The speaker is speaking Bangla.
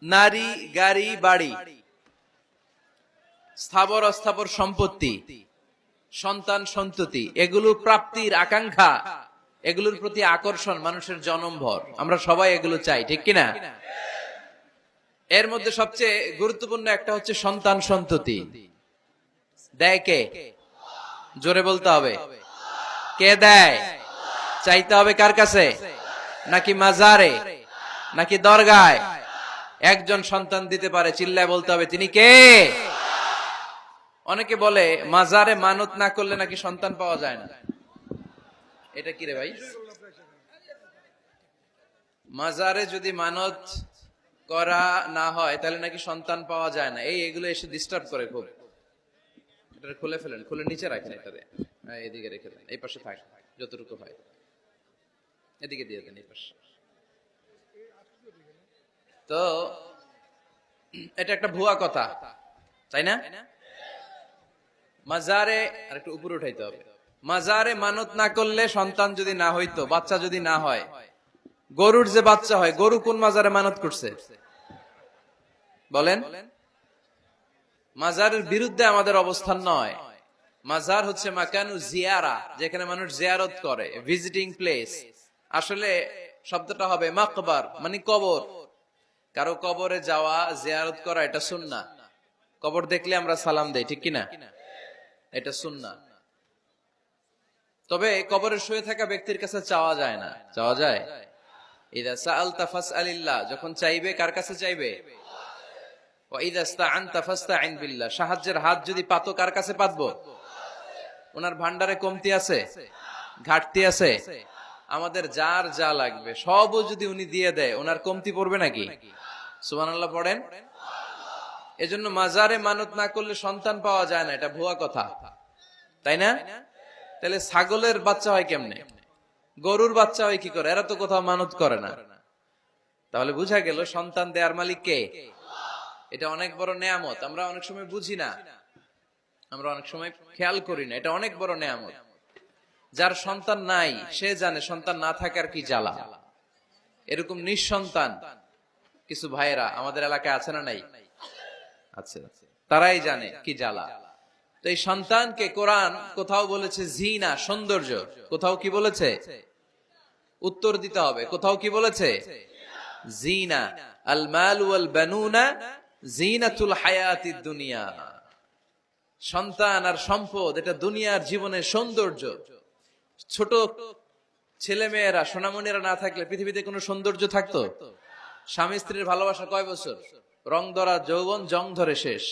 নারী, গাড়ি, বাড়ি, স্থাবর অস্থাবর সম্পত্তি, সন্তান সন্ততি, এগুলো প্রাপ্তির আকাঙ্ক্ষা, এগুলোর প্রতি আকর্ষণ মানুষের জনমভর। আমরা সবাই এগুলো চাই, ঠিক কিনা? এর মধ্যে সবচেয়ে গুরুত্বপূর্ণ একটা হচ্ছে সন্তান সন্ততি। দেয় কে? জোরে বলতে হবে, কে দেয়? চাইতে হবে কার কাছে? নাকি মাজারে, নাকি দরগায়? একজন সন্তান দিতে পারে, চিল্লায় বলতে হবে তিনি কে? অনেকে বলে মাজারে মানত না করলে নাকি সন্তান পাওয়া যায় না। এটা কি রে ভাই? মাজারে যদি মানত করা না হয় তাহলে নাকি সন্তান পাওয়া যায় না। এগুলো এসে ডিস্টার্ব করে খুব। এটা খুলে ফেলেন, খুলে নিচে রাখেন, এটাতে এদিকে রেখে দেন, এই পাশে থাক যতটুকু হয়, এদিকে দিয়ে দেন এই পাশে। তো এটা একটা ভুয়া কথা, তাই না? মাজারে আর একটু উপরে উঠাইতে হবে। মাজারে মানত না করলে সন্তান যদি না হইতো, বাচ্চা যদি না হয়, গরুর যে বাচ্চা হয়, গরু কোন মাজারে মানত করছে বলেন? মাজারের বিরুদ্ধে আমাদের অবস্থান নয়। মাজার হচ্ছে মাকানু জিয়ারা, যেখানে মানুষ জিয়ারত করে, ভিজিটিং প্লেস। আসলে শব্দটা হবে মাকবার, মানে কবর। কারো কবরে যাওয়া, জিয়ারত করা, এটা সুন্নাহ। কবর দেখলে আমরা সালাম দেই, ঠিক কিনা? এটা সুন্নাহ। তবে কবরে শুয়ে থাকা ব্যক্তির কাছে চাওয়া যায় না। চাওয়া যায়? ইদা সাআলতা ফাসআলিল্লাহ, যখন চাইবে কার কাছে চাইবে? ওয়া ইদা ইসতাআনতা ফাসতাইন বিল্লাহ, সাহায্যের হাত যদি পাতো কার কাছে পাতবো? ওনার ভান্ডারে কমতি আছে, ঘাটতি আছে? আমাদের যার যা লাগবে সবও যদি উনি দিয়ে দেয়, ওনার কমতি পড়বে নাকি? সুবহানাল্লাহ পড়েন। এজন্য মাজারে মানত না করলে সন্তান পাওয়া যায় না, এটা ভুয়া কথা, তাই না? তাহলে ছাগলের বাচ্চা হয় কেমনে? গরুর বাচ্চা হয় কি করে? এরা তো কোথাও মানত করে না। তাহলে বুঝা গেল সন্তান দেয়ার মালিক কে? এটা অনেক বড় নেয়ামত। আমরা অনেক সময় বুঝি না, আমরা অনেক সময় খেয়াল করি না, এটা অনেক বড় নেয়ামত। যার সন্তান নাই সে জানে সন্তান না থাকার কি জ্বালা। এরকম নিঃসন্তান কিছু ভাইয়েরা আমাদের এলাকায় আছে না নাই? আছে। তারাই জানে কি জ্বালা। তো এই সন্তানকে কোরআন কোথাও বলেছে জিনা, সৌন্দর্য, কোথাও কি বলেছে? উত্তর দিতে হবে। কোথাও কি বলেছে? জিনা। আল মাল ওয়াল বানুনা জিনাতুল হায়াতিদ দুনিয়া। সন্তান আর সম্পদ এটা দুনিয়ার জীবনের সৌন্দর্য। ছোট ছেলে মেয়েরা, সোনামণিরা না থাকলে পৃথিবীতে কোনো সৌন্দর্য থাকতো? স্বামী স্ত্রীর ভালোবাসা কয় বছর? রং ধরা যৌবন, জং ধরে শেষ।